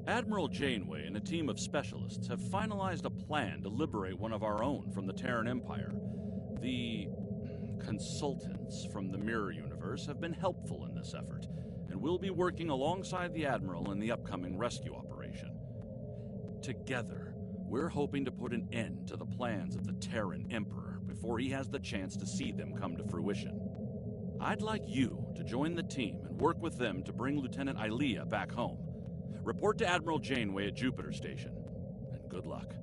Admiral Janeway and a team of specialists have finalized a plan to liberate one of our own from the Terran Empire. The consultants from the Mirror Universe have been helpful in this effort, and will be working alongside the Admiral in the upcoming rescue operation. Together, we're hoping to put an end to the plans of the Terran Emperor before he has the chance to see them come to fruition. I'd like you to join the team and work with them to bring Lieutenant Ilea back home. Report to Admiral Janeway at Jupiter Station, and good luck.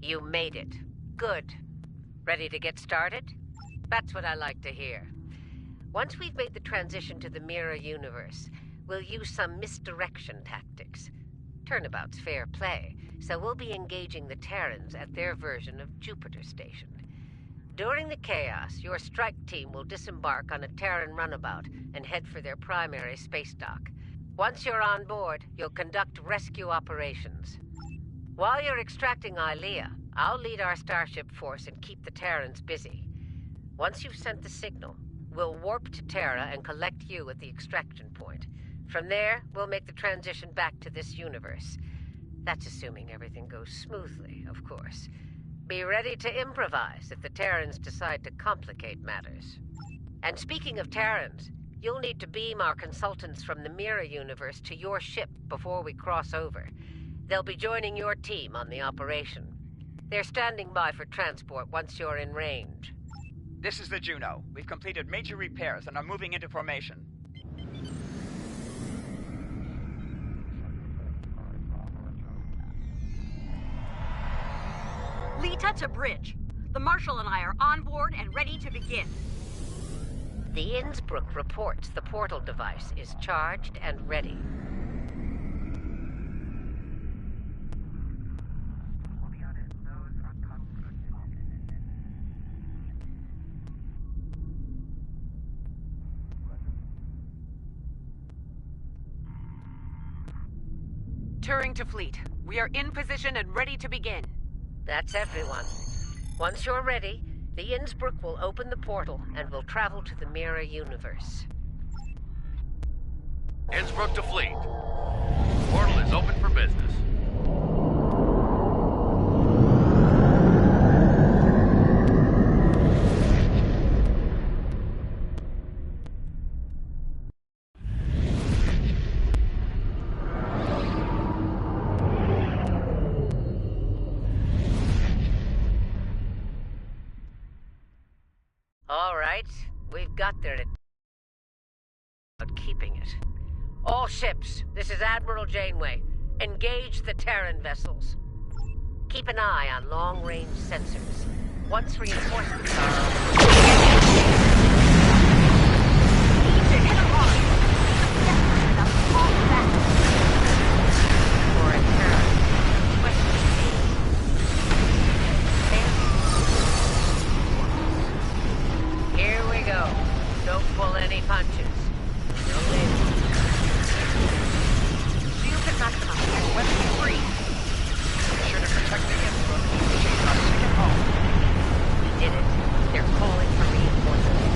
You made it. Good. Ready to get started? That's what I like to hear. Once we've made the transition to the Mirror Universe, we'll use some misdirection tactics. Turnabout's fair play, so we'll be engaging the Terrans at their version of Jupiter Station. During the chaos, your strike team will disembark on a Terran runabout and head for their primary space dock. Once you're on board, you'll conduct rescue operations. While you're extracting Ilea, I'll lead our starship force and keep the Terrans busy. Once you've sent the signal, we'll warp to Terra and collect you at the extraction point. From there, we'll make the transition back to this universe. That's assuming everything goes smoothly, of course. Be ready to improvise if the Terrans decide to complicate matters. And speaking of Terrans, you'll need to beam our consultants from the Mirror Universe to your ship before we cross over. They'll be joining your team on the operation. They're standing by for transport once you're in range. This is the Juno. We've completed major repairs and are moving into formation. Lita to bridge. The Marshal and I are on board and ready to begin. The Innsbruck reports the portal device is charged and ready. Turing to fleet. We are in position and ready to begin. That's everyone. Once you're ready, the Innsbruck will open the portal and we'll travel to the Mirror Universe. Innsbruck to fleet. Portal is open for business. All right, we've got there about keeping it. All ships, this is Admiral Janeway. Engage the Terran vessels. Keep an eye on long-range sensors. Once reinforcements are over, Need to hit 'em hard. Desperate enough to fall back. for a Terran. Here we go. Don't pull any punches. weapons free. Be sure to protect the info and keep the chase on ticket home. We did it. They're calling for reinforcements.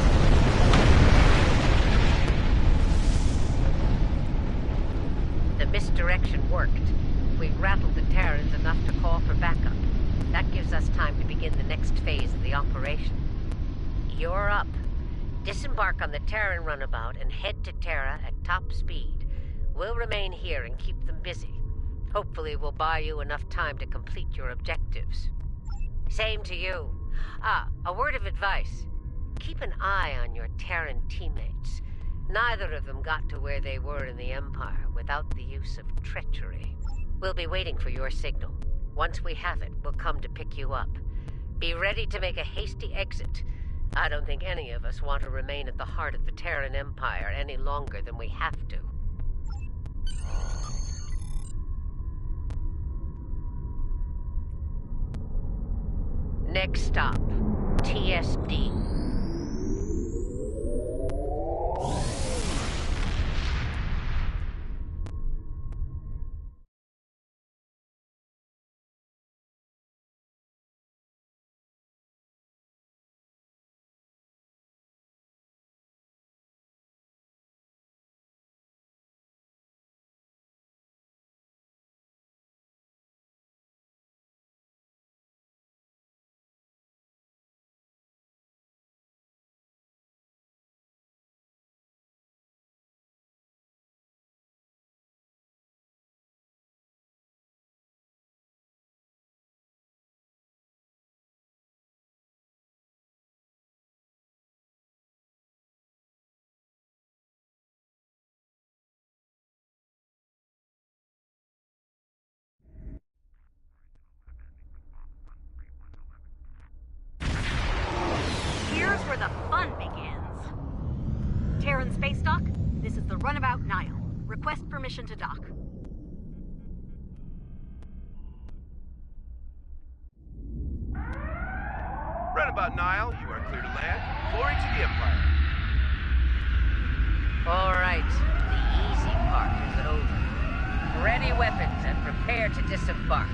The misdirection worked. We've rattled the Terrans enough to call for backup. That gives us time to begin the next phase of the operation. You're up. Disembark on the Terran runabout and head to Terra at top speed. We'll remain here and keep them busy. Hopefully we'll buy you enough time to complete your objectives. Same to you. A word of advice. Keep an eye on your Terran teammates. Neither of them got to where they were in the Empire without the use of treachery. We'll be waiting for your signal. Once we have it, we'll come to pick you up. Be ready to make a hasty exit. I don't think any of us want to remain at the heart of the Terran Empire any longer than we have to. Next stop, TSD. Here's where the fun begins. Terran Space Dock, this is the Runabout Nile. Request permission to dock. Runabout Nile, you are clear to land. Glory to the Empire. All right, the easy part is over. Ready weapons and prepare to disembark.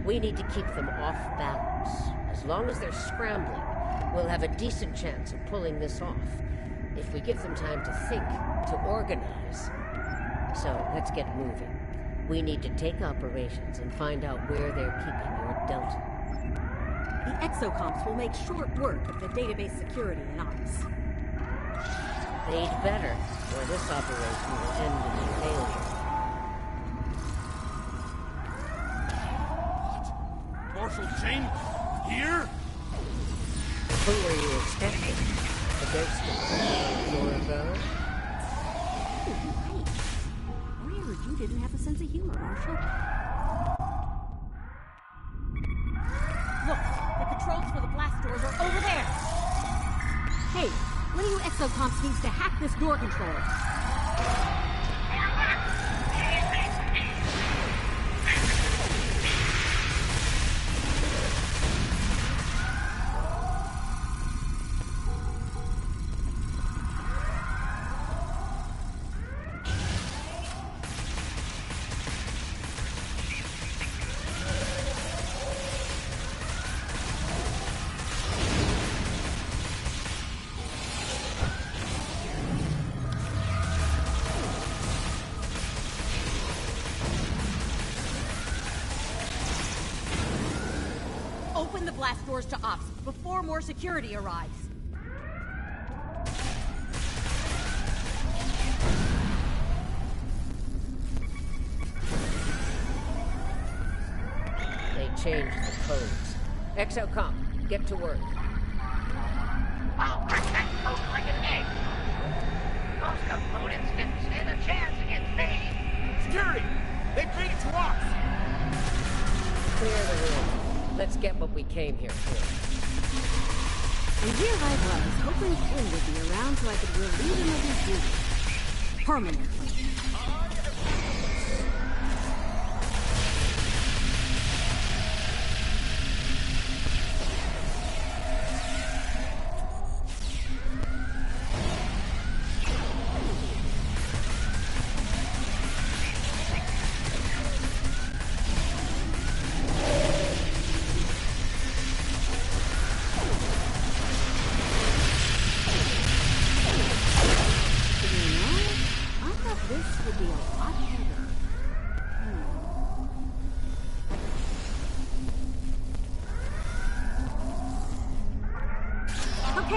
We need to keep them off balance. As long as they're scrambling, we'll have a decent chance of pulling this off. If we give them time to think, to organize. So, let's get moving. We need to take operations and find out where they're keeping your Delta. The exocomps will make short work of the database security and ops. They'd better, or this operation will end in a failure. Marshal Jane? Here? Who were you expecting? The ghost of Zorgo? I heard you didn't have a sense of humor, Marshal. Look, the controls for the blast doors are over there! Hey, one of you exocomps needs to hack this door controller. Open the blast doors to ops before more security arrives. They changed the codes. Exocomp, get to work. I'll protect folks like an egg. Those components didn't stand a chance against me. Security! They've made it to us! Clear the room. Let's get what we came here for. And here I was, hoping Flynn would be around so I could relieve him of his duties. Permanently.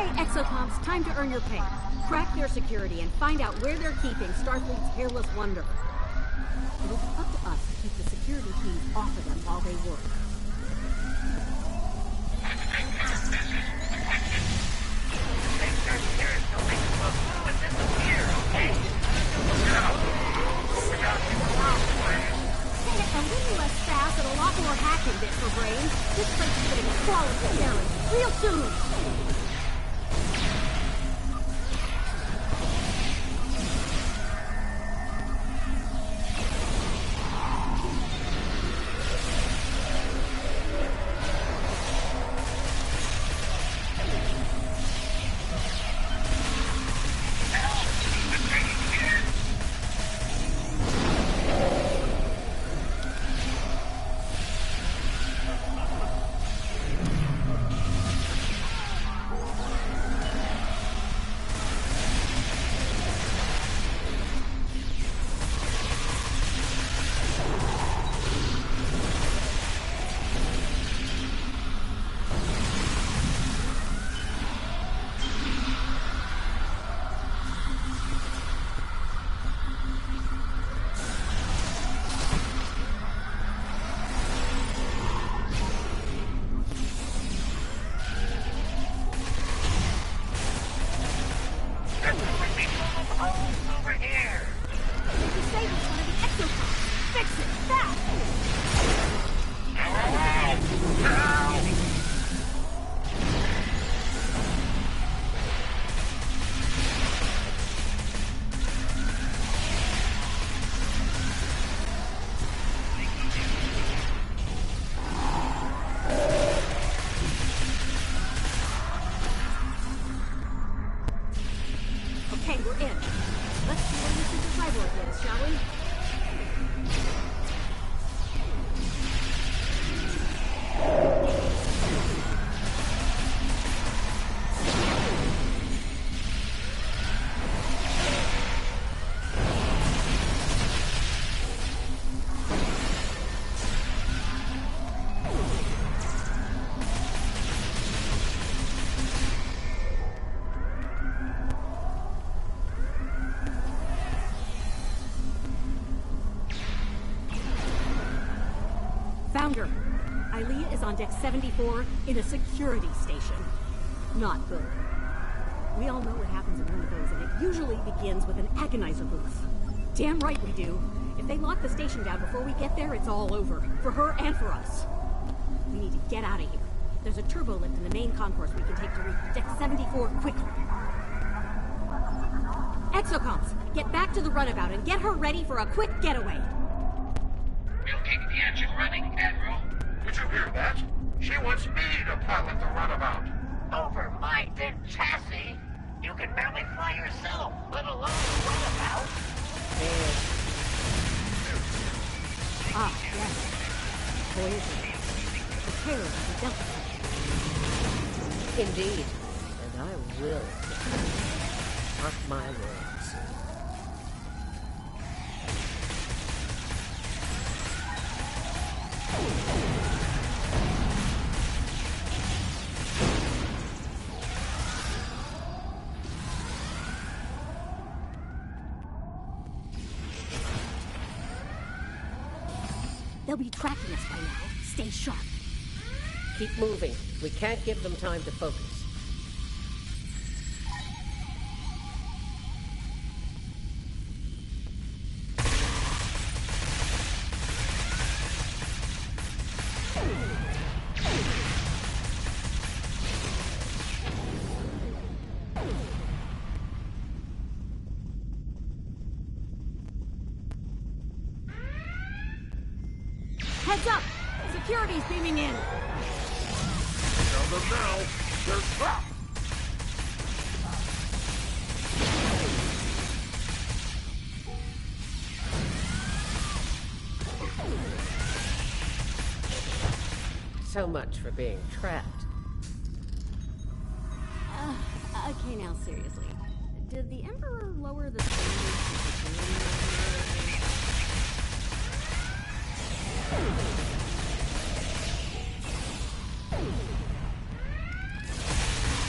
Okay, exocomps, time to earn your pay. Crack their security and find out where they're keeping Starfleet's hairless wonder. It'll be up to us to keep the security teams off of them while they work. Say it a little less fast and a lot more hacking bit for brains. This place is getting quality challenge real soon. Founder, Ilea is on deck 74 in a security station. Not good. We all know what happens in one of those, and it usually begins with an agonizer booth. Damn right we do. If they lock the station down before we get there, it's all over. For her and for us. We need to get out of here. There's a turbo lift in the main concourse we can take to reach deck 74 quickly. Exocomps, get back to the runabout and get her ready for a quick getaway. We'll keep the engine running, Admiral. Did you hear that? She wants me to pilot the runabout. Over my thin chassis? You can barely fly yourself, let alone the runabout. Ah, yes. Voyager. The terror of the Delta. Indeed. And I will. Mark my words. They'll be tracking us by now. Stay sharp. Keep moving. We can't give them time to focus. Heads up! Security's beaming in! Tell them now, they're trapped! So much for being trapped. Okay, now seriously. Did the Emperor lower the standards for security?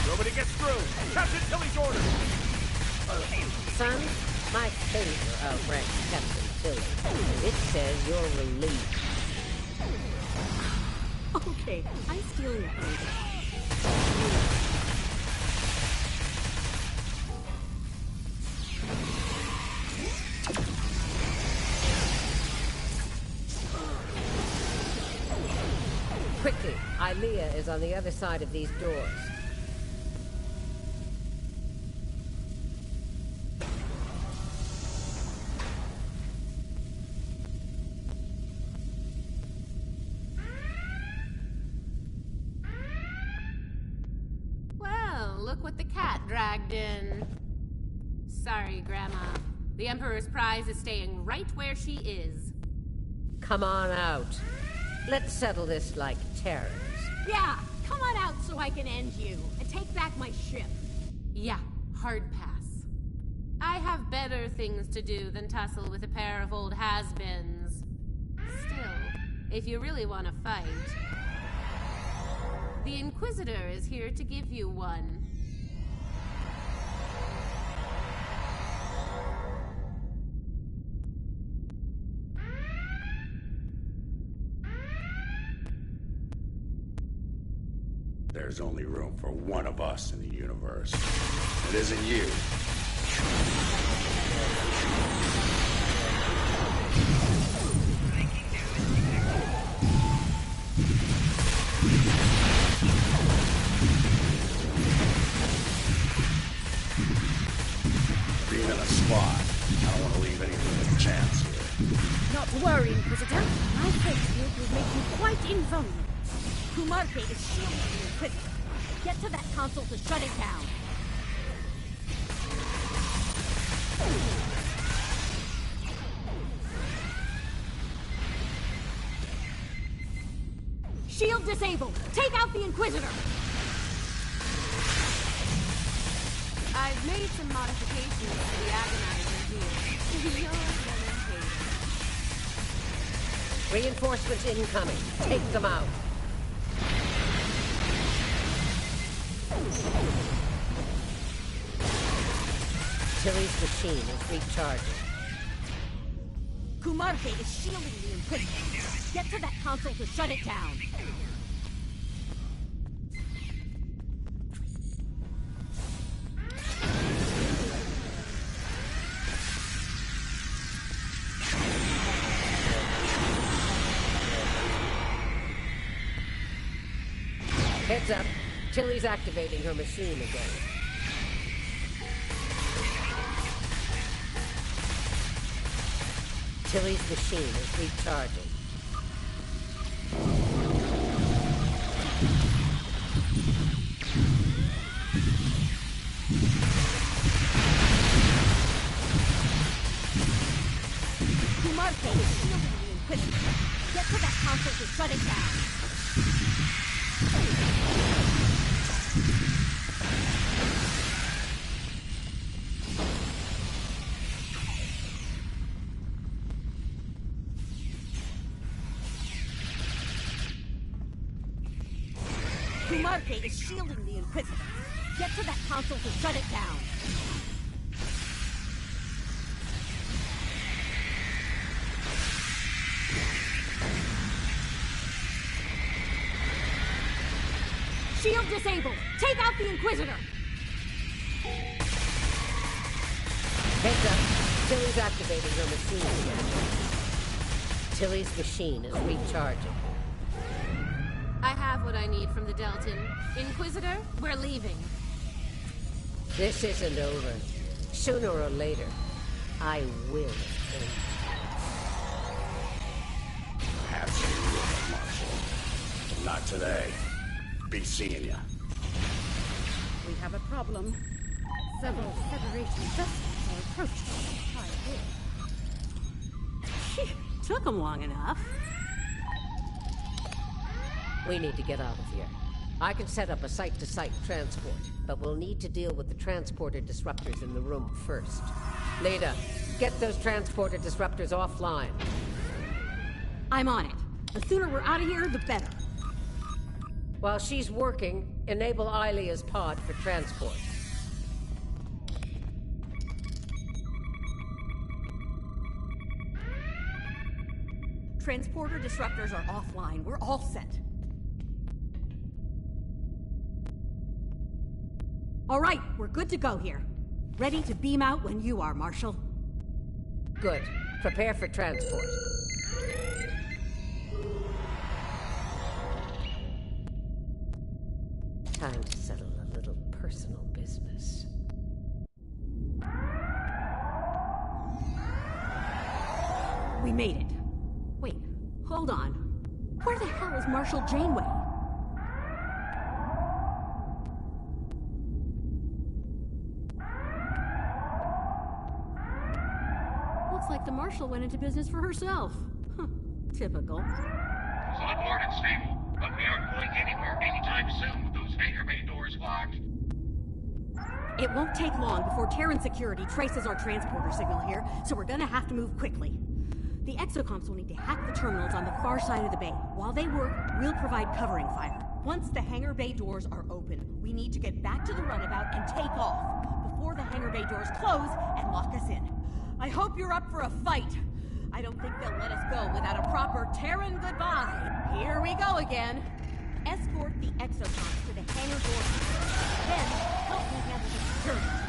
Nobody get gets through! Captain Tilly's orders! Son, my pager outranks Captain Tilly. It says you're relieved. Okay, I'm stealing it. Quickly, Ilea is on the other side of these doors. Well, look what the cat dragged in. Sorry, Grandma. The Emperor's prize is staying right where she is. Come on out. Let's settle this like terrors. Yeah, come on out so I can end you and take back my ship. Yeah, hard pass. I have better things to do than tussle with a pair of old has-beens. Still, if you really want to fight, the Inquisitor is here to give you one. There's only room for one of us in the universe. It isn't you. Being in a spot, I don't want to leave anything with a chance here. Not to worry, Inquisitor. My face field will make you quite invulnerable. Kumarte is shielding the Inquisitor. Get to that console to shut it down. Shield disabled! Take out the Inquisitor! I've made some modifications to the Agonizer here. You're gonna hate it. Reinforcements incoming. Take them out. Tilly's machine is recharging. Kumarte is shielding the Inquisitor. Get to that console to shut it down. Heads up. Tilly's activating her machine again. Tilly's machine is recharging. Kumarte is shielding the Inquisitor. Get to that console to shut it down. Kumarte is shielding the Inquisitor. Get to that console to shut it down. Shield disabled! Take out the Inquisitor! Heads up. Tilly's activating her machine again. Tilly's machine is recharging. I have what I need from the Deltan. Inquisitor, we're leaving. This isn't over. Sooner or later, I will end. Perhaps you will, Marshal. Not today. Be seeing ya. We have a problem. Several Federation vessels are approaching. Phew, took them long enough. We need to get out of here. I can set up a site-to-site transport, but we'll need to deal with the transporter disruptors in the room first. Leda, get those transporter disruptors offline. I'm on it. The sooner we're out of here, the better. While she's working, enable Ilea's pod for transport. Transporter disruptors are offline. We're all set. All right, we're good to go here. Ready to beam out when you are, Marshal. Good. Prepare for transport. Time to settle a little personal business. We made it. Wait, hold on. Where the hell is Marshal Janeway? Looks like the Marshal went into business for herself. Huh, typical. It's on board and stable, but we aren't going anywhere anytime soon with those hangar bay doors locked. It won't take long before Terran security traces our transporter signal here, so we're gonna have to move quickly. The exocomps will need to hack the terminals on the far side of the bay. While they work, we'll provide covering fire. Once the hangar bay doors are open, we need to get back to the runabout and take off before the hangar bay doors close and lock us in. I hope you're up for a fight. I don't think they'll let us go without a proper Terran goodbye. Here we go again. Escort the exocomps to the hangar doors. Then, help me handle the security.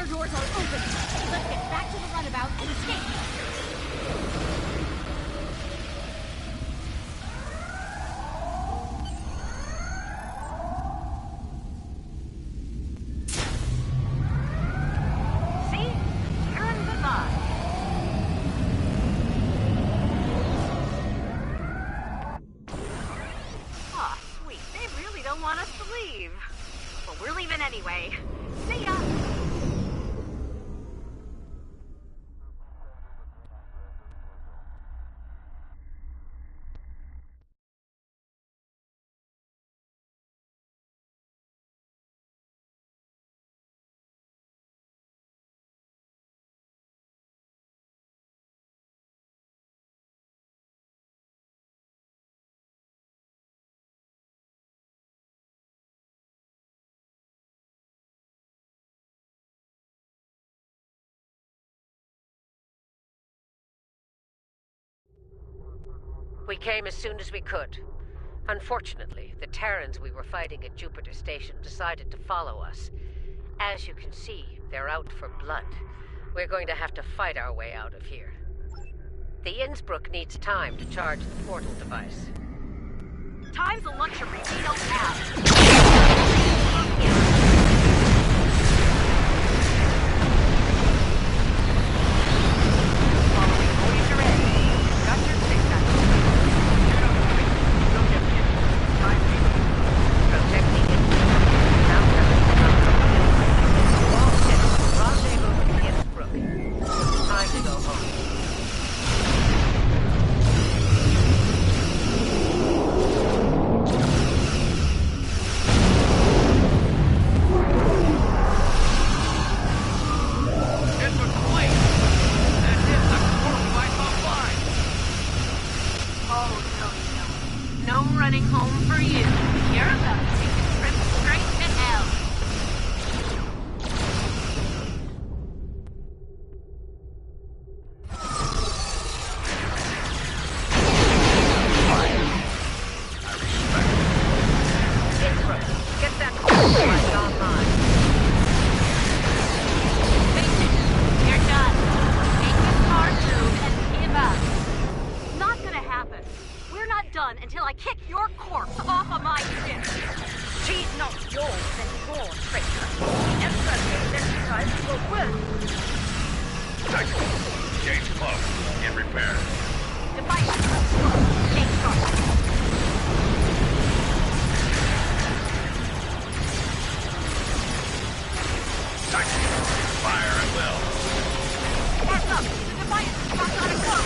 Doors are open. Let's get back to the runabout and escape. See? Terran goodbye. Aw, sweet. They really don't want us to leave. Well, we're leaving anyway. See ya! We came as soon as we could. Unfortunately, the Terrans we were fighting at Jupiter Station decided to follow us. As you can see, they're out for blood. We're going to have to fight our way out of here. The Innsbruck needs time to charge the portal device. Time's a luxury we don't have. Gate's closed. Get repaired. Defiance, stay sharp. Fire at will. Heads up! The Defiance is about to unload!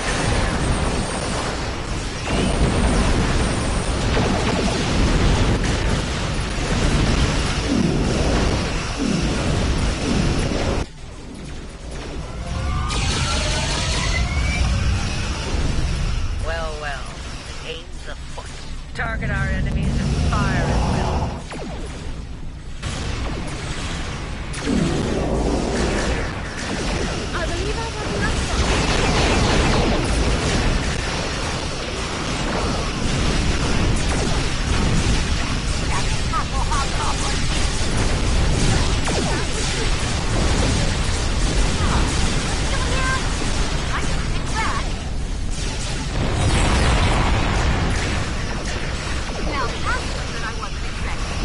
Well, well. Aim's afoot. Target our enemies and fire at will. I believe I have enough. Now, that's something I wasn't expecting.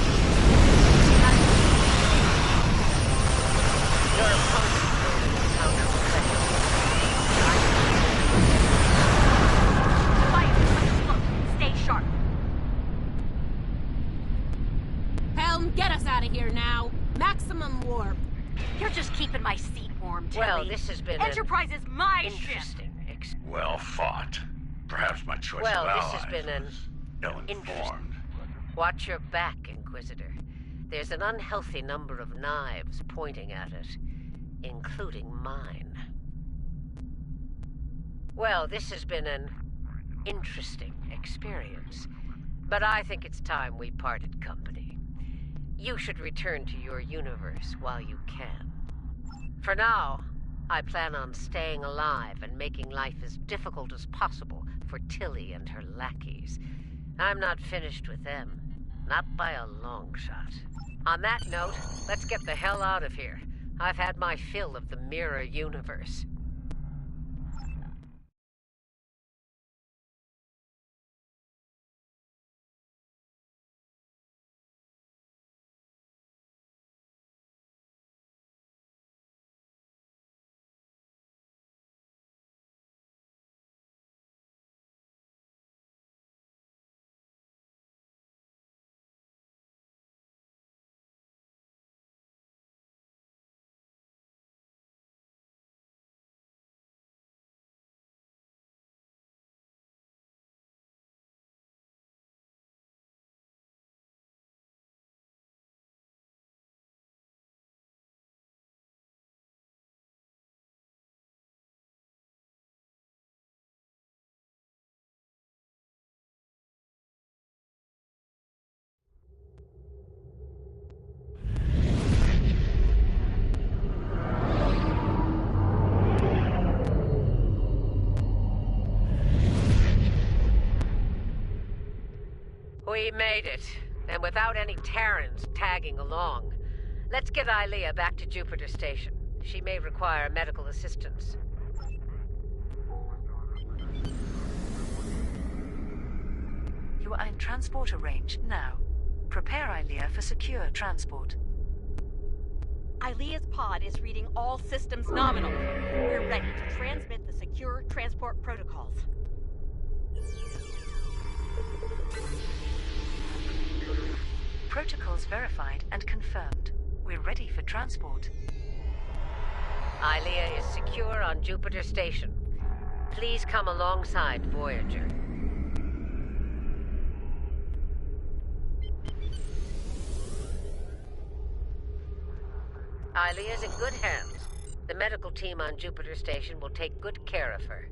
Your opponent will encounter pressure. Defiance is going slow. Stay sharp. Helm, get us out of here now. Maximum warp. You're just keeping my seat warm, Tilly. Well, this has been Enterprise is my ship. interesting. Well fought. Perhaps my choice Well, of this allies has been an was ill-informed. Watch your back, Inquisitor. There's an unhealthy number of knives pointing at it, including mine. Well, this has been an interesting experience, but I think it's time we parted company. You should return to your universe while you can. For now, I plan on staying alive and making life as difficult as possible for Tilly and her lackeys. I'm not finished with them. Not by a long shot. On that note, let's get the hell out of here. I've had my fill of the mirror universe. We made it, and without any Terrans tagging along. Let's get Ilea back to Jupiter Station. She may require medical assistance. You are in transporter range now. Prepare Ilea for secure transport. Ilea's pod is reading all systems nominal. We're ready to transmit the secure transport protocols. Protocols verified and confirmed. We're ready for transport. Ilea is secure on Jupiter Station. Please come alongside Voyager. Ilea's in good hands. The medical team on Jupiter Station will take good care of her.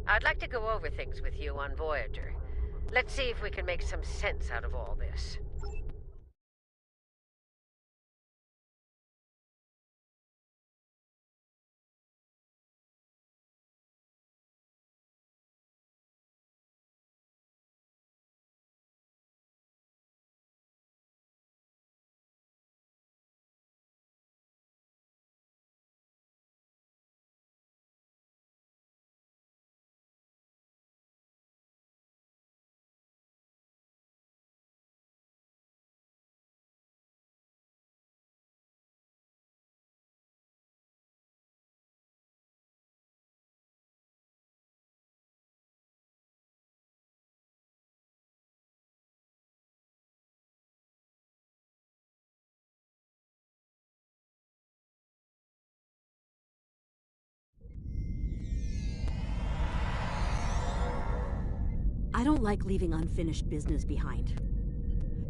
I'd like to go over things with you on Voyager. Let's see if we can make some sense out of all this. I don't like leaving unfinished business behind.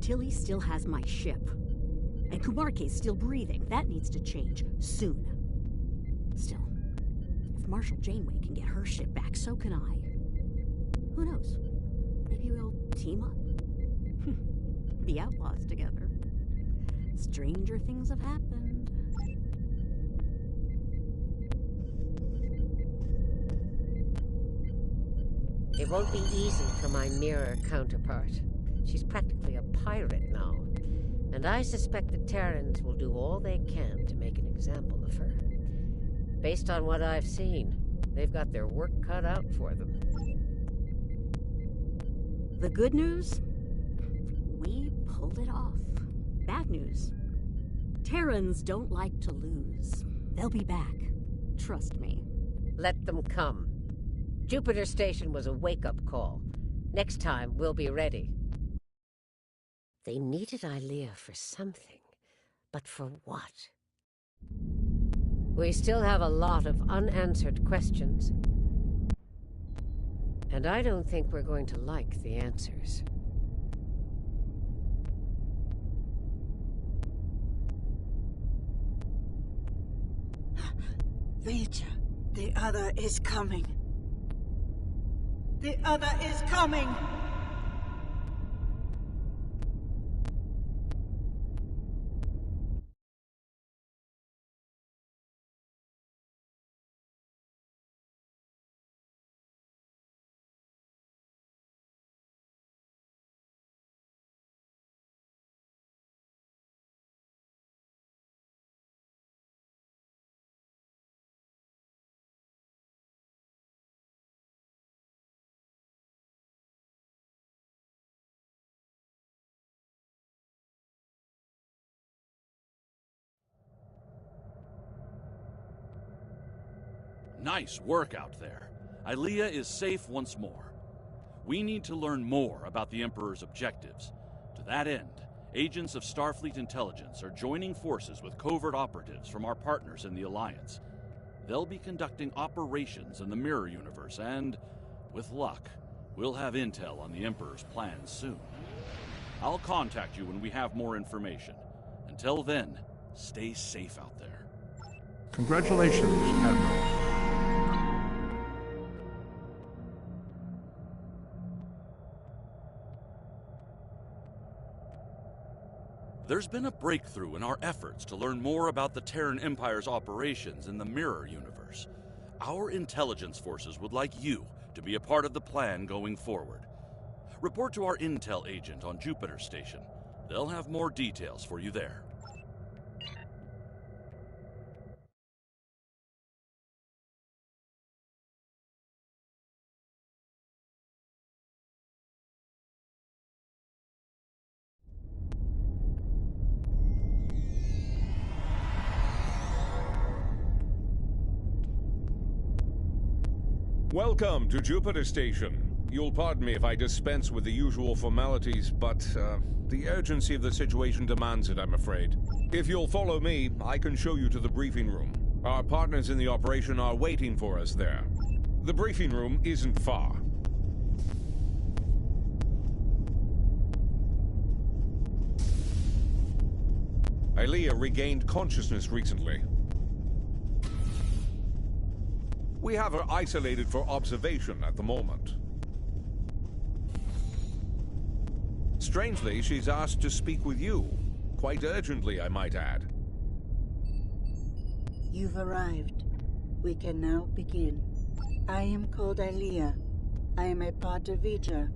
Tilly still has my ship. And Kumarke's still breathing. That needs to change soon. Still, if Marshal Janeway can get her ship back, so can I. Who knows? Maybe we'll team up. Be outlaws together. Stranger things have happened. It won't be easy for my mirror counterpart. She's practically a pirate now. And I suspect the Terrans will do all they can to make an example of her. Based on what I've seen, they've got their work cut out for them. The good news? We pulled it off. Bad news? Terrans don't like to lose. They'll be back. Trust me. Let them come. Jupiter Station was a wake-up call. Next time, we'll be ready. They needed Ilea for something, but for what? We still have a lot of unanswered questions. And I don't think we're going to like the answers. Vija, the other is coming. The other is coming! Nice work out there. Ilea is safe once more. We need to learn more about the Emperor's objectives. To that end, agents of Starfleet Intelligence are joining forces with covert operatives from our partners in the Alliance. They'll be conducting operations in the Mirror Universe, and, with luck, we'll have intel on the Emperor's plans soon. I'll contact you when we have more information. Until then, stay safe out there. Congratulations, Admiral. There's been a breakthrough in our efforts to learn more about the Terran Empire's operations in the Mirror Universe. Our intelligence forces would like you to be a part of the plan going forward. Report to our intel agent on Jupiter Station. They'll have more details for you there. Welcome to Jupiter Station. You'll pardon me if I dispense with the usual formalities, but the urgency of the situation demands it, I'm afraid. If you'll follow me, I can show you to the briefing room. Our partners in the operation are waiting for us there. The briefing room isn't far. Ilea regained consciousness recently. We have her isolated for observation at the moment. Strangely, she's asked to speak with you. Quite urgently, I might add. You've arrived. We can now begin. I am called Ilea. I am a part of Vija,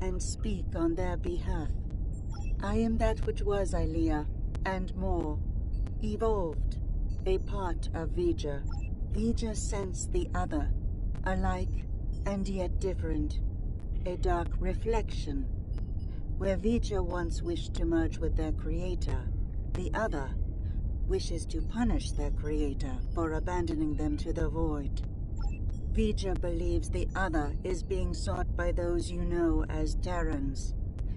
and speak on their behalf. I am that which was Ilea, and more. Evolved. A part of Vija. Vija sensed the other, alike and yet different, a dark reflection. Where Vija once wished to merge with their creator, the other wishes to punish their creator for abandoning them to the void. Vija believes the other is being sought by those you know as Terrans.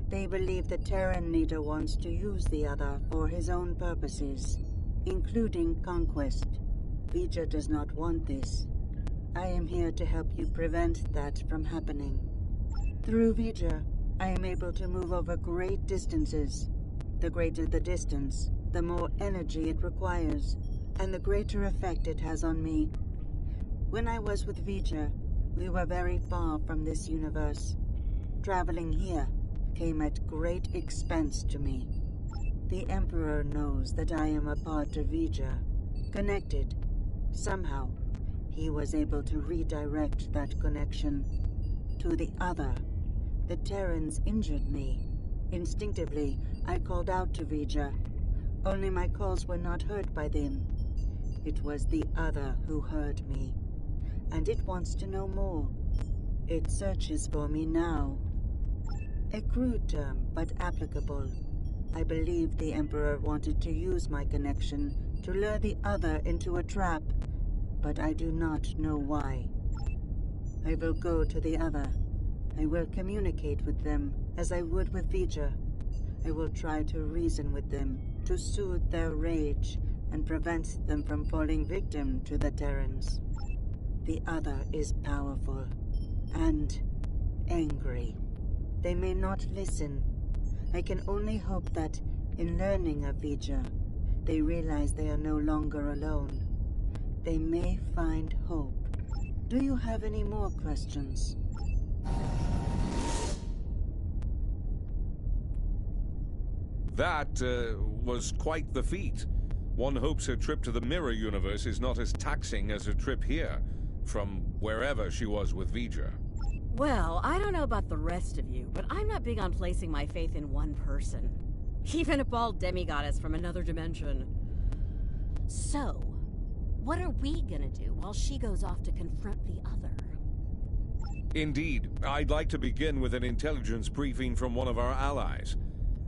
They believe the Terran leader wants to use the other for his own purposes, including conquest. Vija does not want this. I am here to help you prevent that from happening. Through Vija, I am able to move over great distances. The greater the distance, the more energy it requires, and the greater effect it has on me. When I was with Vija, we were very far from this universe. Traveling here came at great expense to me. The Emperor knows that I am a part of Vija, connected. Somehow, he was able to redirect that connection to the other. The Terrans injured me. Instinctively, I called out to Vija. Only my calls were not heard by them. It was the other who heard me. And it wants to know more. It searches for me now. A crude term, but applicable. I believe the Emperor wanted to use my connection to lure the other into a trap, but I do not know why. I will go to the other. I will communicate with them as I would with Vija. I will try to reason with them, to soothe their rage, and prevent them from falling victim to the Terrans. The other is powerful and angry. They may not listen. I can only hope that, in learning of Vija, they realize they are no longer alone. They may find hope. Do you have any more questions? That was quite the feat. One hopes her trip to the Mirror Universe is not as taxing as her trip here, from wherever she was with Vija. Well, I don't know about the rest of you, but I'm not big on placing my faith in one person. Even a bald demigoddess from another dimension. So, what are we gonna do while she goes off to confront the other? Indeed. I'd like to begin with an intelligence briefing from one of our allies.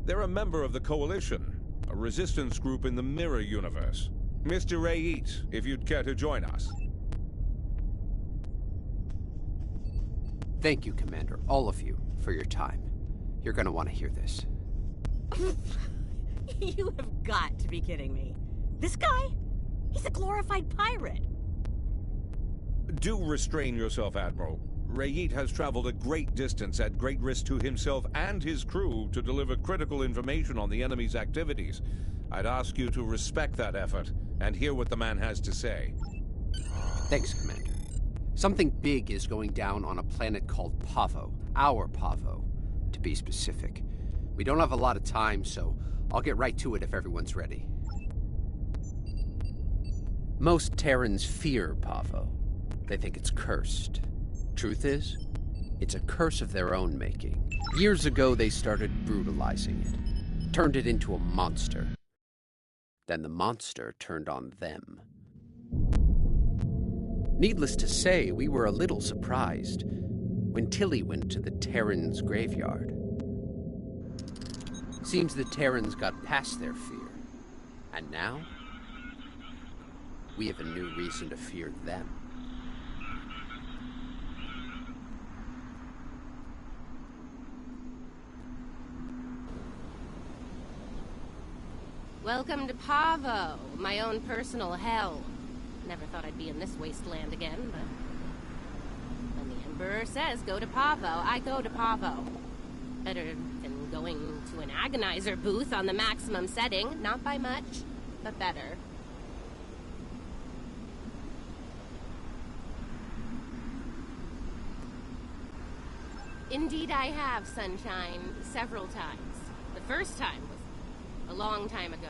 They're a member of the Coalition, a resistance group in the Mirror Universe. Mr. Rayit, if you'd care to join us. Thank you, Commander, all of you, for your time. You're gonna want to hear this. You have got to be kidding me. This guy? He's a glorified pirate. Do restrain yourself, Admiral. Rayit has traveled a great distance at great risk to himself and his crew to deliver critical information on the enemy's activities. I'd ask you to respect that effort and hear what the man has to say. Thanks, Commander. Something big is going down on a planet called Pavo. Our Pavo, to be specific. We don't have a lot of time, so I'll get right to it if everyone's ready. Most Terrans fear Pavo. They think it's cursed. Truth is, it's a curse of their own making. Years ago, they started brutalizing it, turned it into a monster. Then the monster turned on them. Needless to say, we were a little surprised when Tilly went to the Terrans' graveyard. Seems the Terrans got past their fear, and now we have a new reason to fear them. Welcome to Pavo, my own personal hell. Never thought I'd be in this wasteland again, but when the Emperor says go to Pavo, I go to Pavo. Better than going to an agonizer booth on the maximum setting. Not by much, but better. Indeed I have, Sunshine, several times. The first time was a long time ago.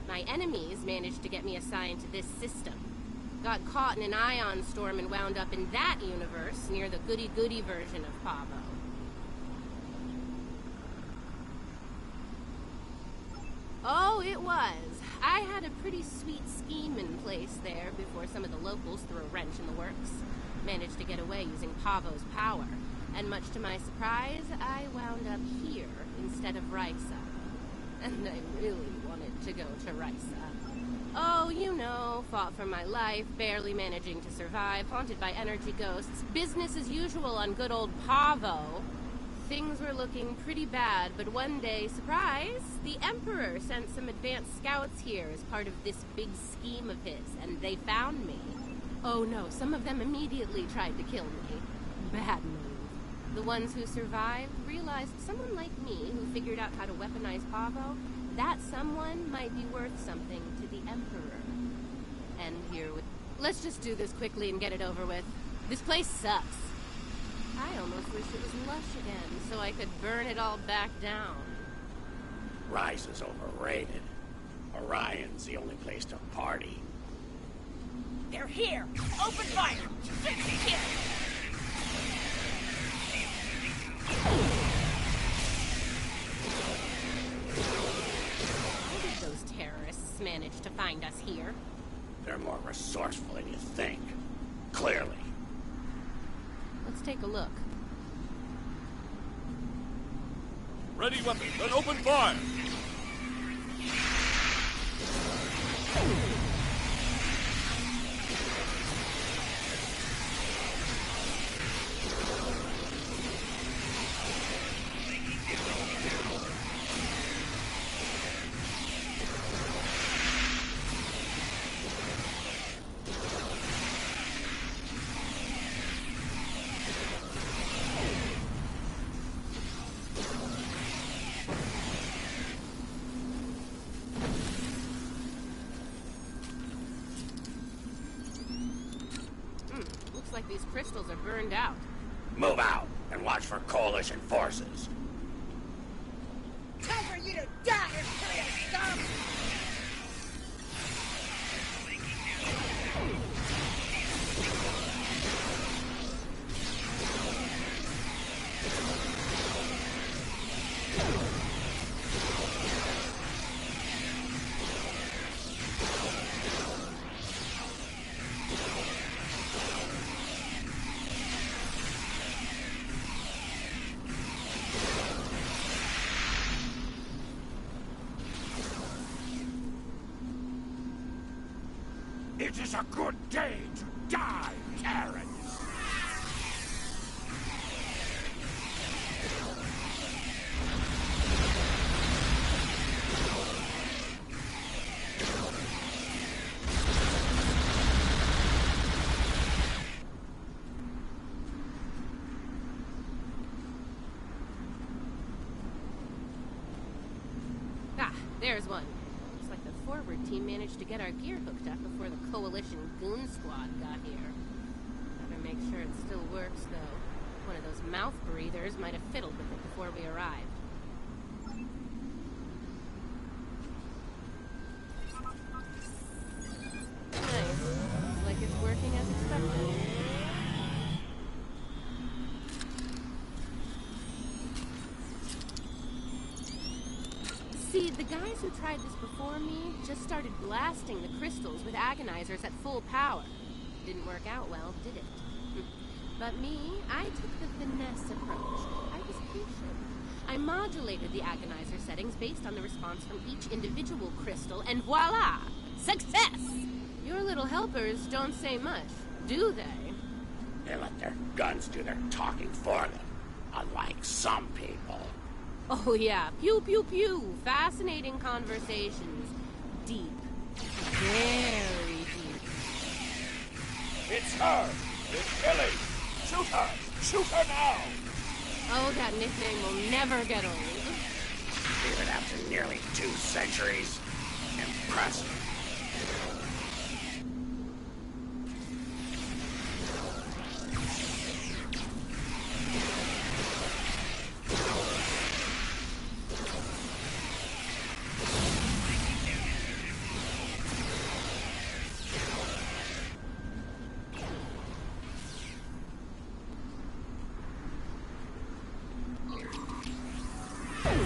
My enemies managed to get me assigned to this system. Got caught in an ion storm and wound up in that universe near the goody-goody version of Pavo. Oh, it was. I had a pretty sweet scheme in place there before some of the locals threw a wrench in the works. Managed to get away using Pavo's power. And much to my surprise, I wound up here instead of Risa. And I really wanted to go to Risa. Oh, you know, fought for my life, barely managing to survive, haunted by energy ghosts, business as usual on good old Pavo. Things were looking pretty bad, but one day, surprise, the Emperor sent some advanced scouts here as part of this big scheme of his, and they found me. Oh no, some of them immediately tried to kill me. Bad move. The ones who survived realized someone like me who figured out how to weaponize Pavo, that someone might be worth something to the Emperor. And here with... Let's just do this quickly and get it over with. This place sucks. I almost wish it was lush again, so I could burn it all back down. Rise is overrated. Orion's the only place to party. They're here! Open fire! 50 kills! How did those terrorists manage to find us here? They're more resourceful than you think. Clearly. Let's take a look. Ready weapons, then open fire! Looks like these crystals are burned out. Move out and watch for Coalition forces. Time for you to die, Imperial scum! It is a good day to die, Terrans! Ah, there's one. Looks like the forward team managed to get our gear hooked up before the Coalition Goon Squad got here. Better make sure it still works, though. One of those mouth breathers might have fiddled with it before we arrived. Nice. Looks like it's working as expected. See, the guys who tried this before me just started blasting the crystals with agonizers at full power. Didn't work out well, did it? But me, I took the finesse approach. I was patient. I modulated the agonizer settings based on the response from each individual crystal, and voila! Success! Your little helpers don't say much, do they? They let their guns do their talking for them, unlike some people. Oh yeah, pew pew pew. Fascinating conversations. Deep. Very deep. It's her! It's Billy! Shoot her! Shoot her now! Oh, that nickname will never get old. Even after nearly 2 centuries. Impressive.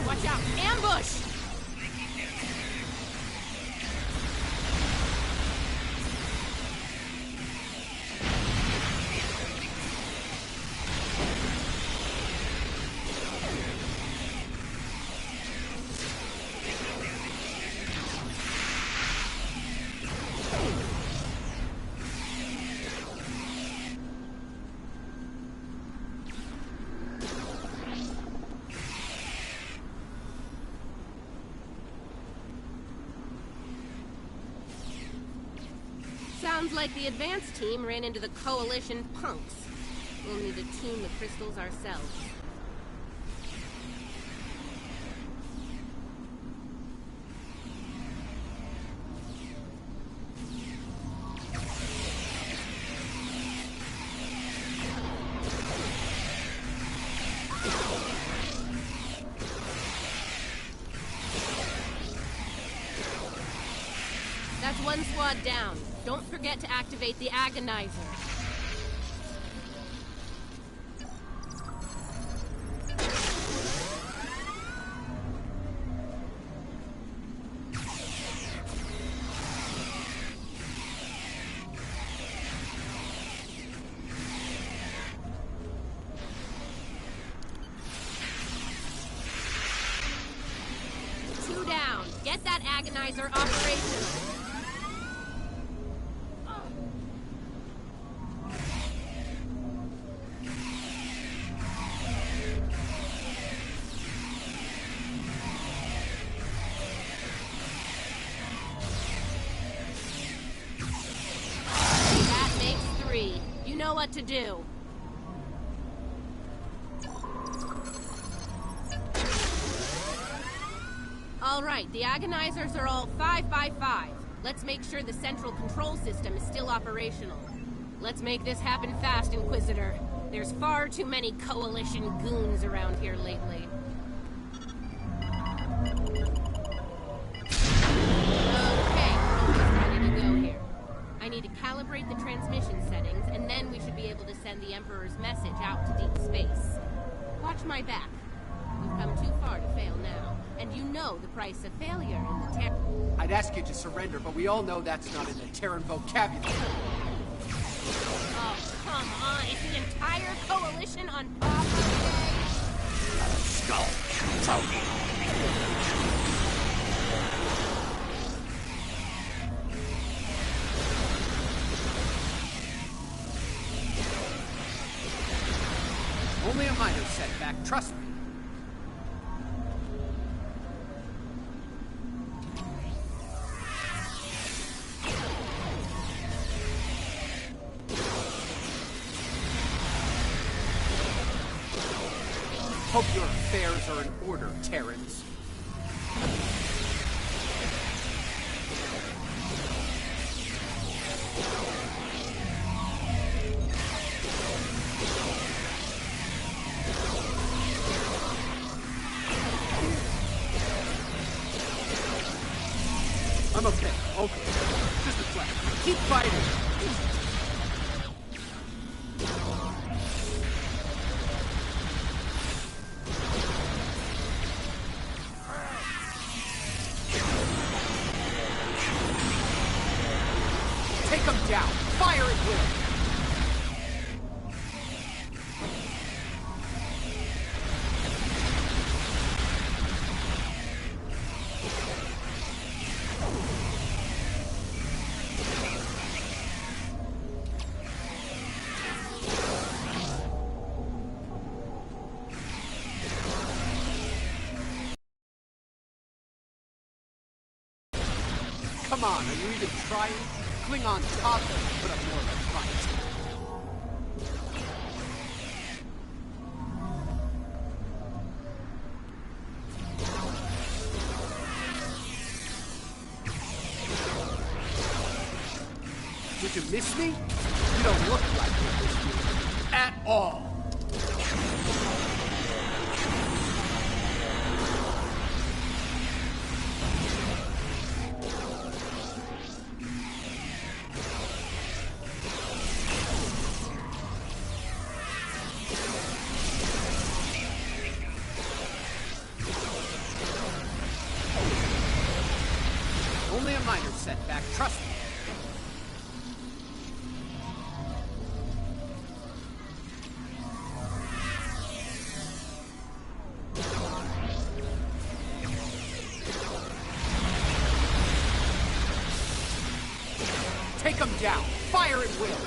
Watch out! Ambush! Sounds like the advance team ran into the Coalition punks. We'll need to tune the crystals ourselves. That's one squad down. Don't forget to activate the agonizer. Two down. Get that agonizer operational. You know what to do. All right, the agonizers are all 5 by 5. Let's make sure the central control system is still operational. Let's make this happen fast, Inquisitor. There's far too many Coalition goons around here lately. Okay, almost ready to go here. I need to calibrate the transmission settings, and then we should be able to send the Emperor's message out to deep space. Watch my back. We've come too far to fail now, and you know the price of failure in the Terran. I'd ask you to surrender, but we all know that's not in the Terran vocabulary. Oh, come on. Is the entire Coalition on Papa today? Skull, Tony. Only a minor setback, trust me. Hope your affairs are in order, Terrans. I'm okay. Okay. Just a flash. Keep fighting. Take him down. Fire at will. Come on, are you even trying? Klingon top put up more of a fight. Did you miss me? You don't look like you missed me. At all. Only a minor setback, trust me. Take him down. Fire at will.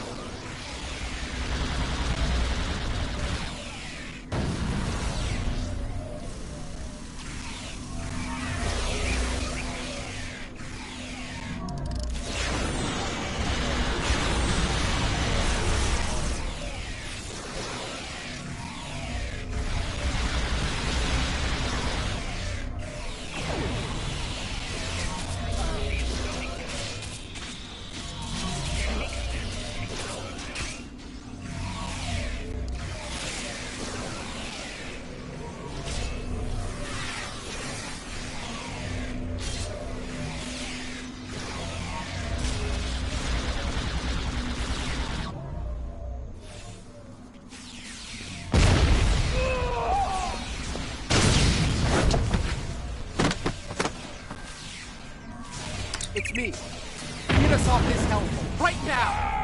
It's me. Get us off this hellhole, right now!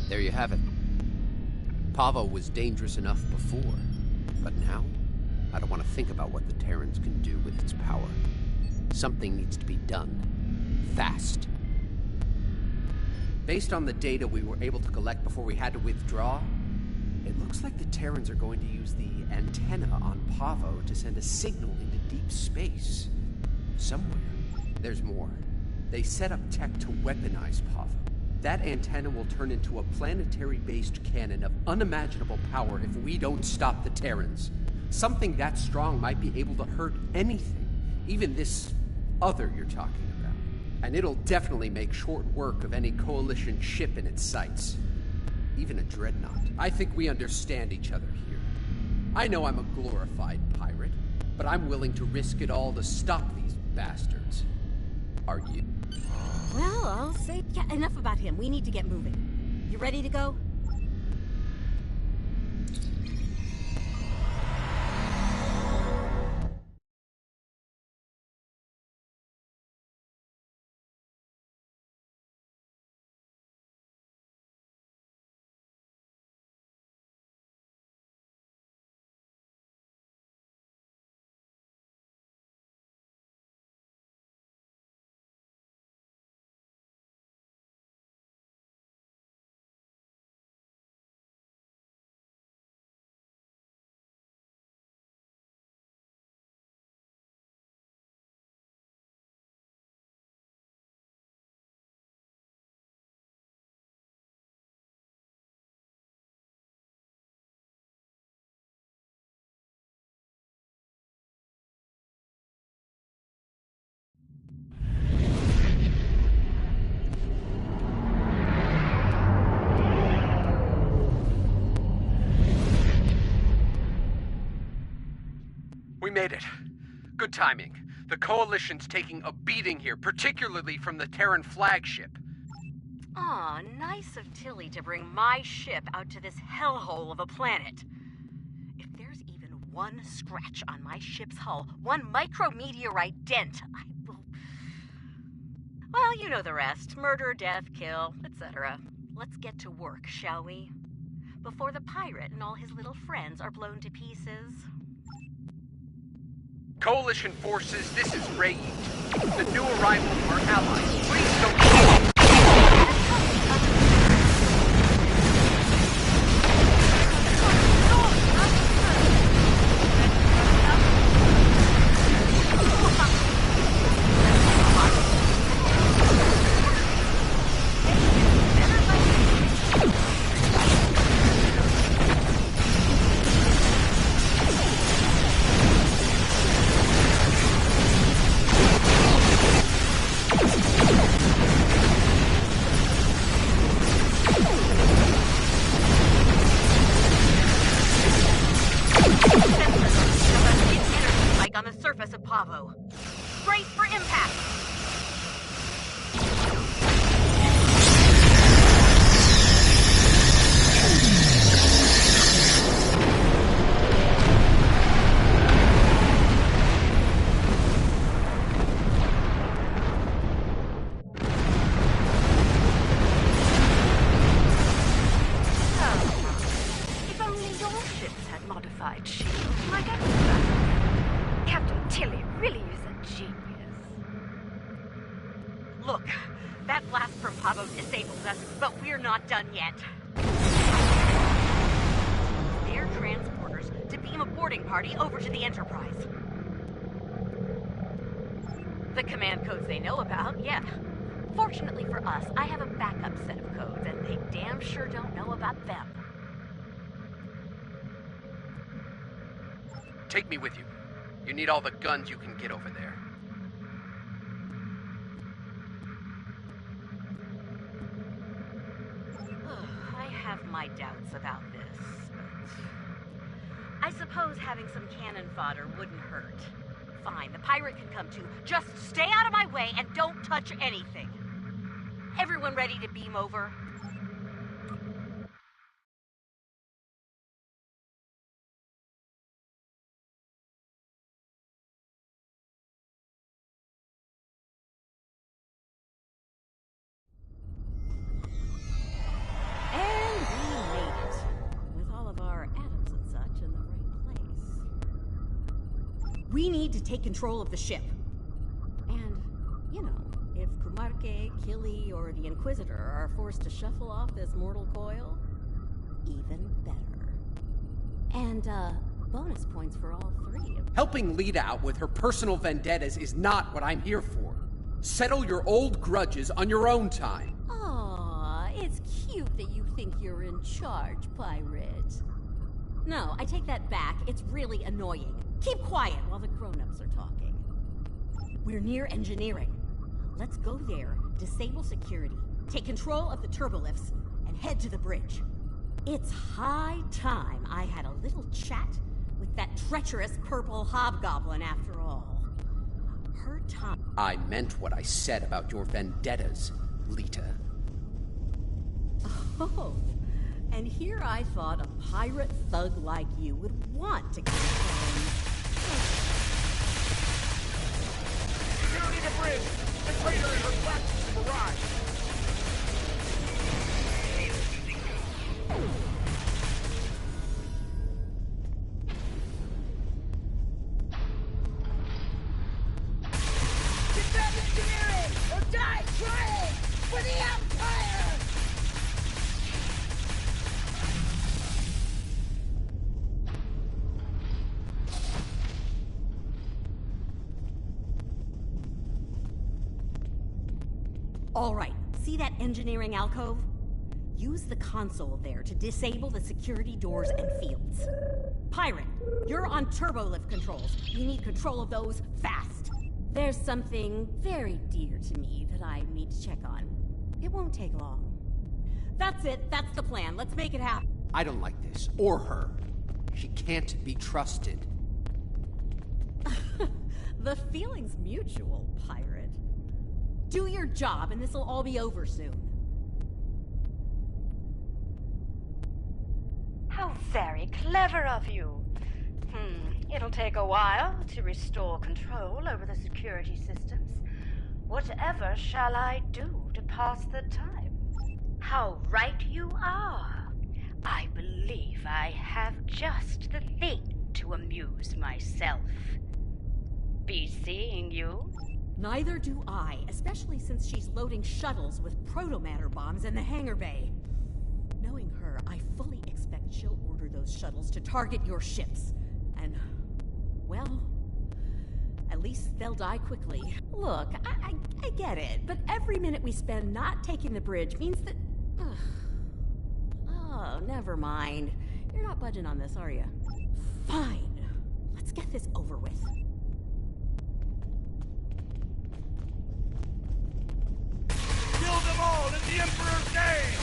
There you have it. Pavo was dangerous enough before, but now, I don't want to think about what the Terrans can do with its power. Something needs to be done. Fast. Based on the data we were able to collect before we had to withdraw, it looks like the Terrans are going to use the antenna on Pavo to send a signal into deep space. Somewhere. There's more. They set up tech to weaponize Pavo. That antenna will turn into a planetary-based cannon of unimaginable power if we don't stop the Terrans. Something that strong might be able to hurt anything, even this other you're talking about. And it'll definitely make short work of any Coalition ship in its sights. Even a dreadnought. I think we understand each other here. I know I'm a glorified pirate, but I'm willing to risk it all to stop these bastards. Are you? Well, I'll say... Yeah, enough about him. We need to get moving. You ready to go? We made it. Good timing. The Coalition's taking a beating here, particularly from the Terran flagship. Aw, nice of Tilly to bring my ship out to this hellhole of a planet. If there's even one scratch on my ship's hull, one micrometeorite dent, I will... Well, you know the rest. Murder, death, kill, etc. Let's get to work, shall we? Before the pirate and all his little friends are blown to pieces. Coalition forces, this is Raid. The new arrivals are allies. Please don't... on the surface of Pavo. Brace for impact! If only your ships had modified shields like extra. Captain Tilly really is a genius. Look, that blast from Pavo disabled us, but we're not done yet. They're transporters to beam a boarding party over to the Enterprise. The command codes they know about, yeah. Fortunately for us, I have a backup set of codes, and they damn sure don't know about them. Take me with you. You need all the guns you can get over there. I have my doubts about this, but I suppose having some cannon fodder wouldn't hurt. Fine, the pirate can come too. Just stay out of my way and don't touch anything. Everyone ready to beam over? We need to take control of the ship. And, you know, if Kumarke, Killy, or the Inquisitor are forced to shuffle off this mortal coil, even better. And, bonus points for all three. Helping Lita out with her personal vendettas is not what I'm here for. Settle your old grudges on your own time. Aw, it's cute that you think you're in charge, pirate. No, I take that back. It's really annoying. Keep quiet while the grown-ups are talking. We're near engineering. Let's go there, disable security, take control of the turbolifts, and head to the bridge. It's high time I had a little chat with that treacherous purple hobgoblin after all. Her time. I meant what I said about your vendettas, Lita. Oh, and here I thought a pirate thug like you would want to get home. Security to bridge! The traitor and her black barrage! Defend engineering or die trying for the Empire! All right, see that engineering alcove? Use the console there to disable the security doors and fields. Pirate, you're on turbolift controls. You need control of those fast. There's something very dear to me that I need to check on. It won't take long. That's it, that's the plan. Let's make it happen. I don't like this, or her. She can't be trusted. The feeling's mutual, pirate. Do your job and this'll all be over soon. How very clever of you. It'll take a while to restore control over the security systems. Whatever shall I do to pass the time? How right you are. I believe I have just the thing to amuse myself. Be seeing you? Neither do I, especially since she's loading shuttles with protomatter bombs in the hangar bay. Knowing her, I fully expect she'll order those shuttles to target your ships. And, well, at least they'll die quickly. Look, I get it, but every minute we spend not taking the bridge means that... Oh, never mind. You're not budging on this, are you? Fine. Let's get this over with. Kill them all in the Emperor's name!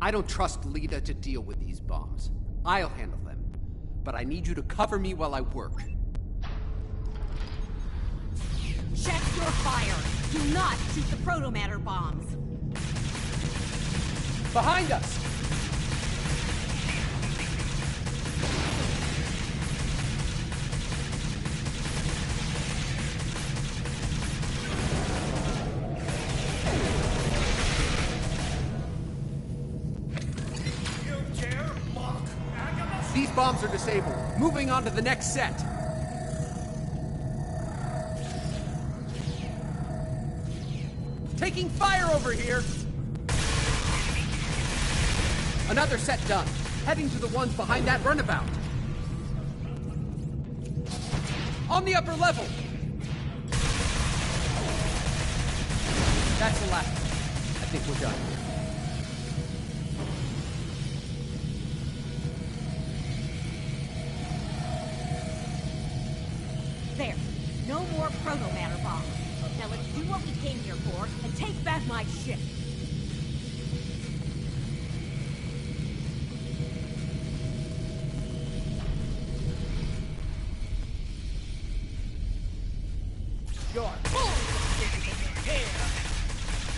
I don't trust Lita to deal with these bombs. I'll handle them. But I need you to cover me while I work. Check your fire! Do not shoot the protomatter bombs! Behind us! These bombs are disabled. Moving on to the next set. Taking fire over here! Another set done. Heading to the ones behind that runabout. On the upper level! That's the last one. I think we're done. proto-matter bomb. Now let's do what we came here for and take back my ship.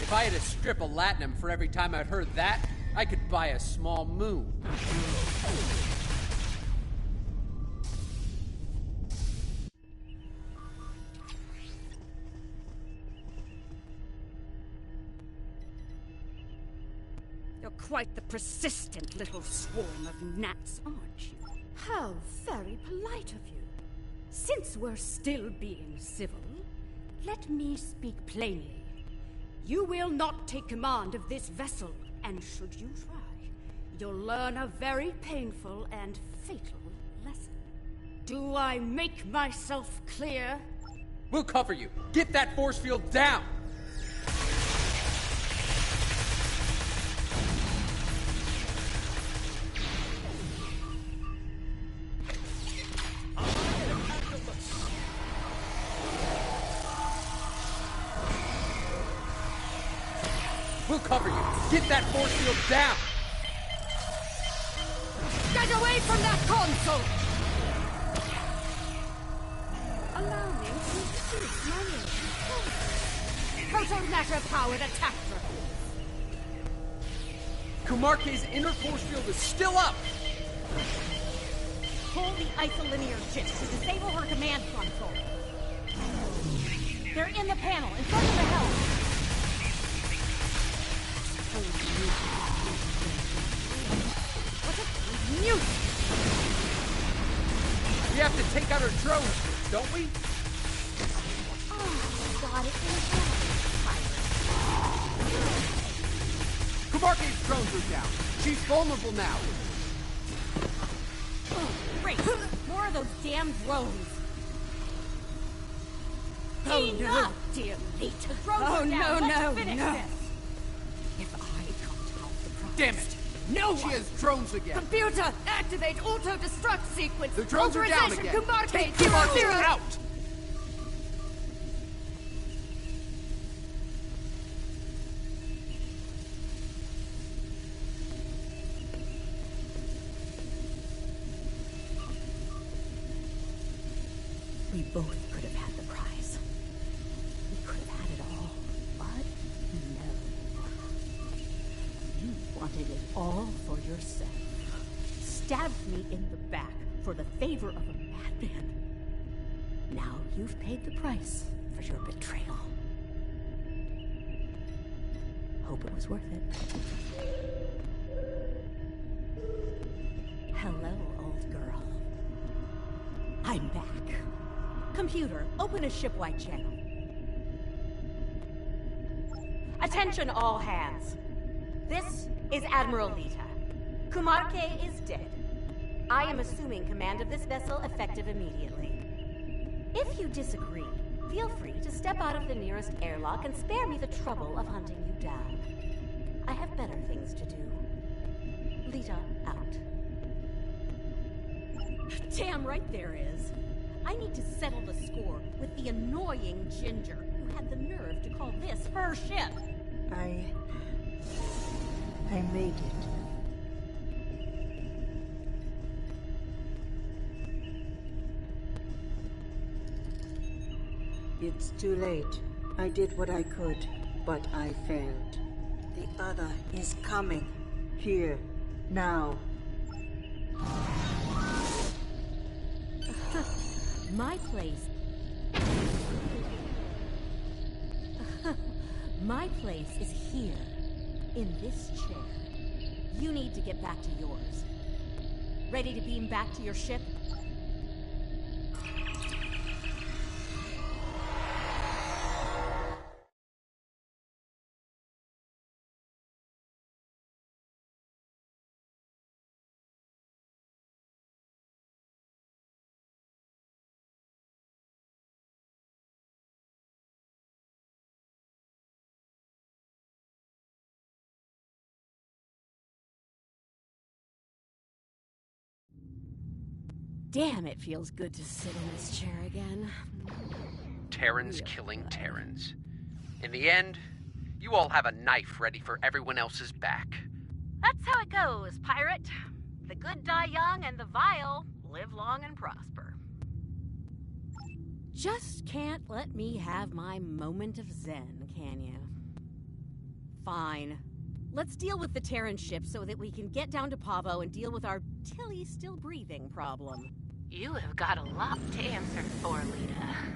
If I had a strip of latinum for every time I'd heard that, I could buy a small moon. You're quite the persistent little swarm of gnats, aren't you? How very polite of you. Since we're still being civil, let me speak plainly. You will not take command of this vessel, and should you try, you'll learn a very painful and fatal lesson. Do I make myself clear? We'll cover you. Get that force field down! We'll cover you. Get that force field down! Get away from that console! Allow me to introduce my name. Proto-matter-powered attack drone. Kumarke's inner force field is still up! Pull the isolinear ship to disable her command console. They're in the panel, in front of the helm. What a mute! We have to take out her drones, don't we? Oh, God, it is Kumarke's drones are down. She's vulnerable now. Oh, great. More of those damn drones. Oh, no, dear Lita. The drones are down. Let's finish this. If I can't help the prize. Damn it! No! She has drones again. Computer, activate auto-destruct sequence. The drones are down again. Take Kumarke out! We both could have had the prize. We could have had it all, but no. You wanted it all for yourself. Stabbed me in the back for the favor of a madman. Now you've paid the price for your betrayal. Hope it was worth it. Hello, old girl. I'm back. Computer, open a shipwide channel. Attention all hands. This is Admiral Lita. Kumarke is dead. I am assuming command of this vessel effective immediately. If you disagree, feel free to step out of the nearest airlock and spare me the trouble of hunting you down. I have better things to do. Lita out. Damn right there is. I need to settle the score with the annoying Ginger who had the nerve to call this her ship. I made it. It's too late. I did what I could, but I failed. The other is coming. Here. Now. My place. My place is here, in this chair. You need to get back to yours. Ready to beam back to your ship? Damn, it feels good to sit in this chair again. Terrans killing Terrans. In the end, you all have a knife ready for everyone else's back. That's how it goes, pirate. The good die young and the vile live long and prosper. Just can't let me have my moment of zen, can you? Fine. Let's deal with the Terran ship so that we can get down to Pavo and deal with our Tilly still breathing problem. You have got a lot to answer for, Lita.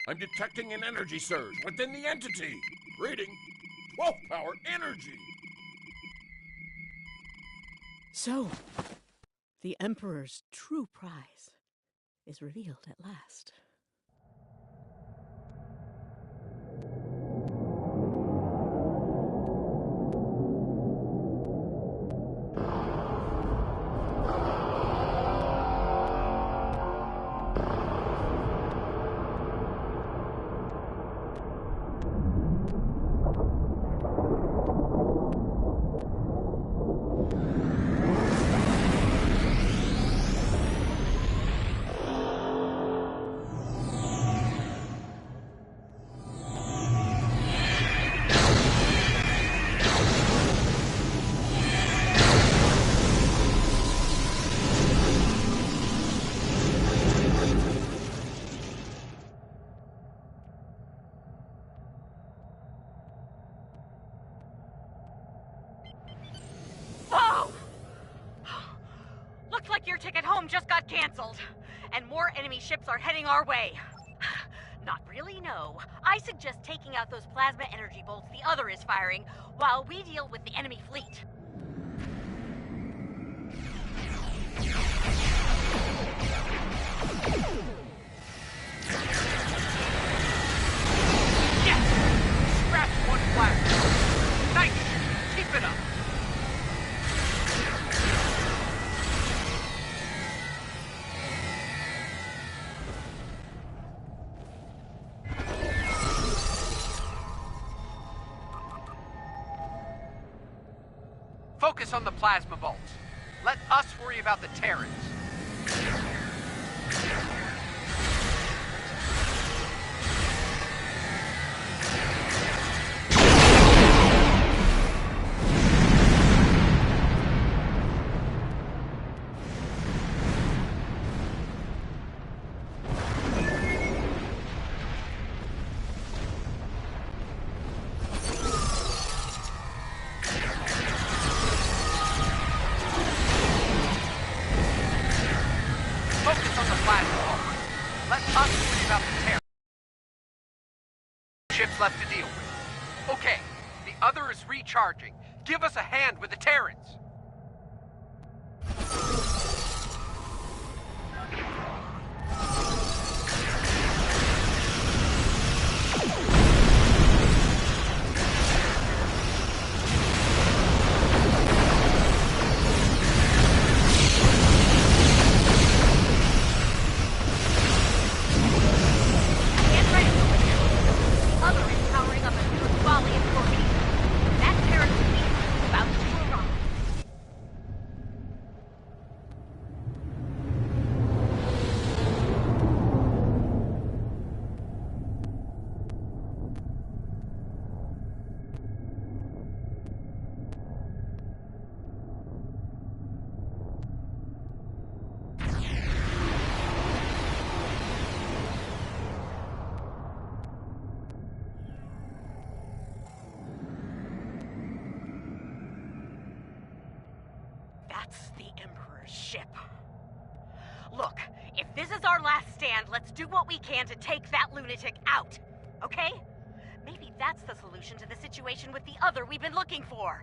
I'm detecting an energy surge within the entity. Reading 12 power energy. So, the Emperor's true prize is revealed at last. Canceled, and more enemy ships are heading our way. Not really, no. I suggest taking out those plasma energy bolts the other is firing while we deal with the enemy fleet. Yes! Scratch one flag. Nice! Keep it up! Focus on the plasma bolts. Let us worry about the Terrans. Left to deal with. Okay, the other is recharging. Give us a hand with the Terrans. Look, if this is our last stand, let's do what we can to take that lunatic out, okay? Maybe that's the solution to the situation with the other we've been looking for.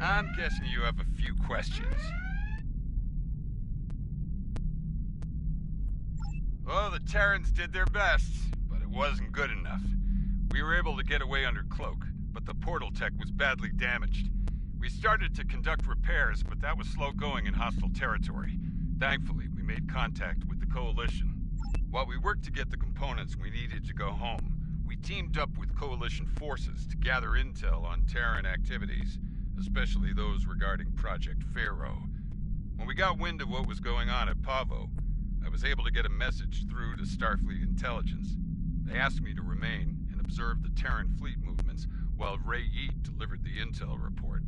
I'm guessing you have a few questions. Well, the Terrans did their best, but it wasn't good enough. We were able to get away under cloak, but the portal tech was badly damaged. We started to conduct repairs, but that was slow going in hostile territory. Thankfully, we made contact with the Coalition. While we worked to get the components we needed to go home, we teamed up with Coalition forces to gather intel on Terran activities, especially those regarding Project Pharaoh. When we got wind of what was going on at Pavo, I was able to get a message through to Starfleet Intelligence. They asked me to remain and observe the Terran fleet movements while Ray Yeet delivered the intel report.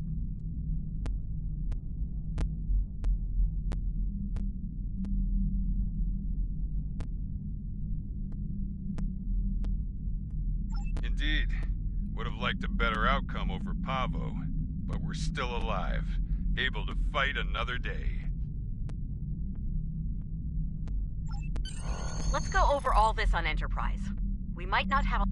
Indeed. Would have liked a better outcome over Pavo, but we're still alive, able to fight another day. Let's go over all this on Enterprise. We might not have...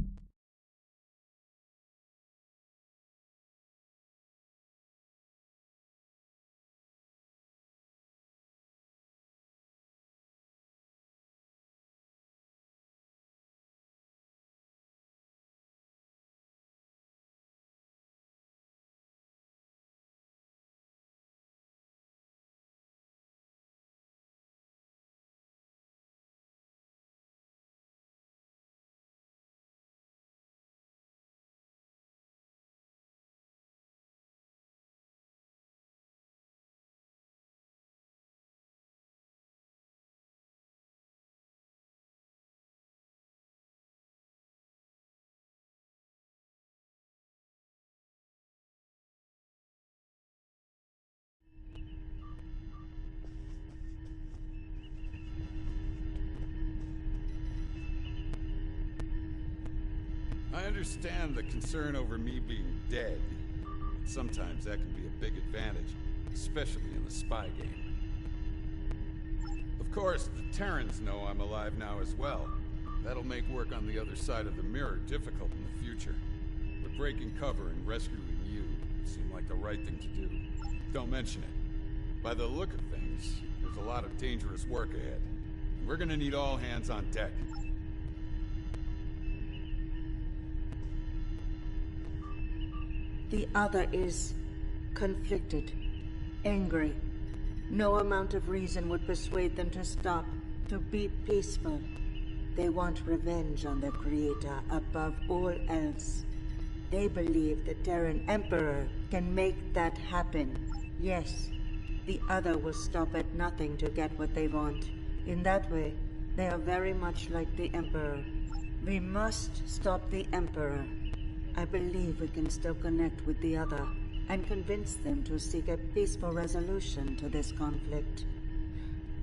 I understand the concern over me being dead. Sometimes that can be a big advantage, especially in a spy game. Of course, the Terrans know I'm alive now as well. That'll make work on the other side of the mirror difficult in the future. But breaking cover and rescuing you seem like the right thing to do. Don't mention it. By the look of things, there's a lot of dangerous work ahead. And we're gonna need all hands on deck. The other is conflicted, angry. No amount of reason would persuade them to stop, to be peaceful. They want revenge on their creator above all else. They believe the Terran Emperor can make that happen. Yes, the other will stop at nothing to get what they want. In that way, they are very much like the Emperor. We must stop the Emperor. I believe we can still connect with the other and convince them to seek a peaceful resolution to this conflict.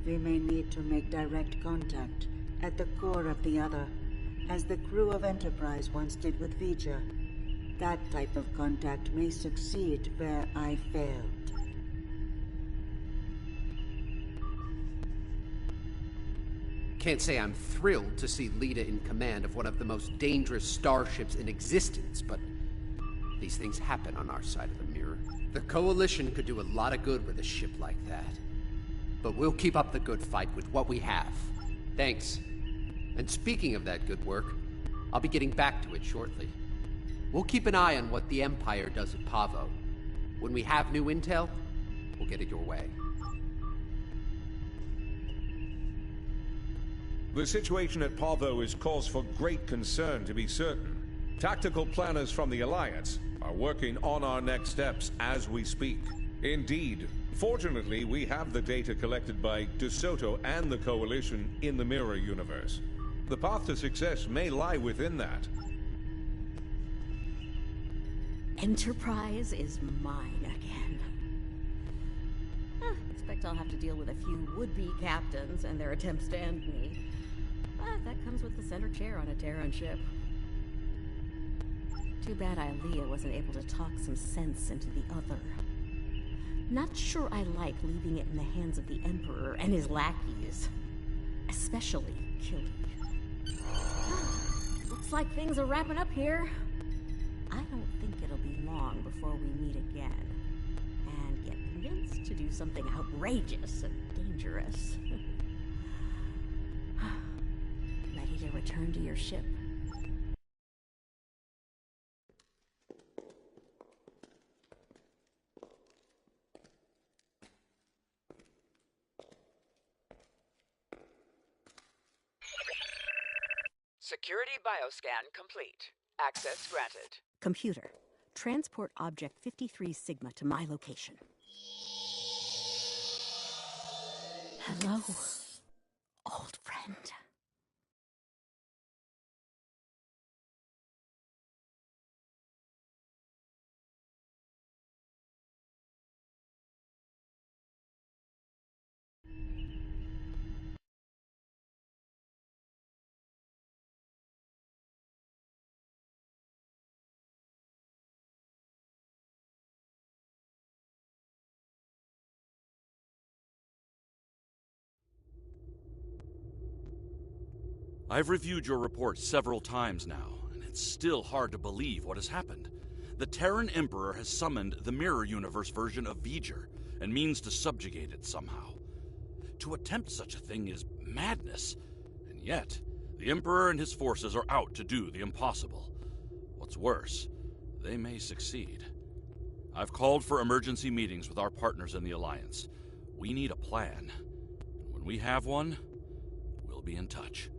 We may need to make direct contact at the core of the other, as the crew of Enterprise once did with Vija. That type of contact may succeed where I failed. Can't say I'm thrilled to see Lita in command of one of the most dangerous starships in existence, but these things happen on our side of the mirror. The Coalition could do a lot of good with a ship like that. But we'll keep up the good fight with what we have. Thanks. And speaking of that good work, I'll be getting back to it shortly. We'll keep an eye on what the Empire does at Pavo. When we have new intel, we'll get it your way. The situation at Pavo is cause for great concern, to be certain. Tactical planners from the Alliance are working on our next steps as we speak. Indeed. Fortunately, we have the data collected by DeSoto and the Coalition in the Mirror Universe. The path to success may lie within that. Enterprise is mine again. Expect I'll have to deal with a few would-be captains and their attempts to end me. But that comes with the center chair on a Terran ship. Too bad Ilea wasn't able to talk some sense into the other. Not sure I like leaving it in the hands of the Emperor and his lackeys. Especially Killy. Looks like things are wrapping up here. I don't think it'll be long before we meet again. And get convinced to do something outrageous and dangerous. Ready to return to your ship? Security bioscan complete. Access granted. Computer, transport object 53 Sigma to my location. Hello, old friend. I've reviewed your report several times now, and it's still hard to believe what has happened. The Terran Emperor has summoned the Mirror Universe version of V'ger, and means to subjugate it somehow. To attempt such a thing is madness, and yet, the Emperor and his forces are out to do the impossible. What's worse, they may succeed. I've called for emergency meetings with our partners in the Alliance. We need a plan. And when we have one, we'll be in touch.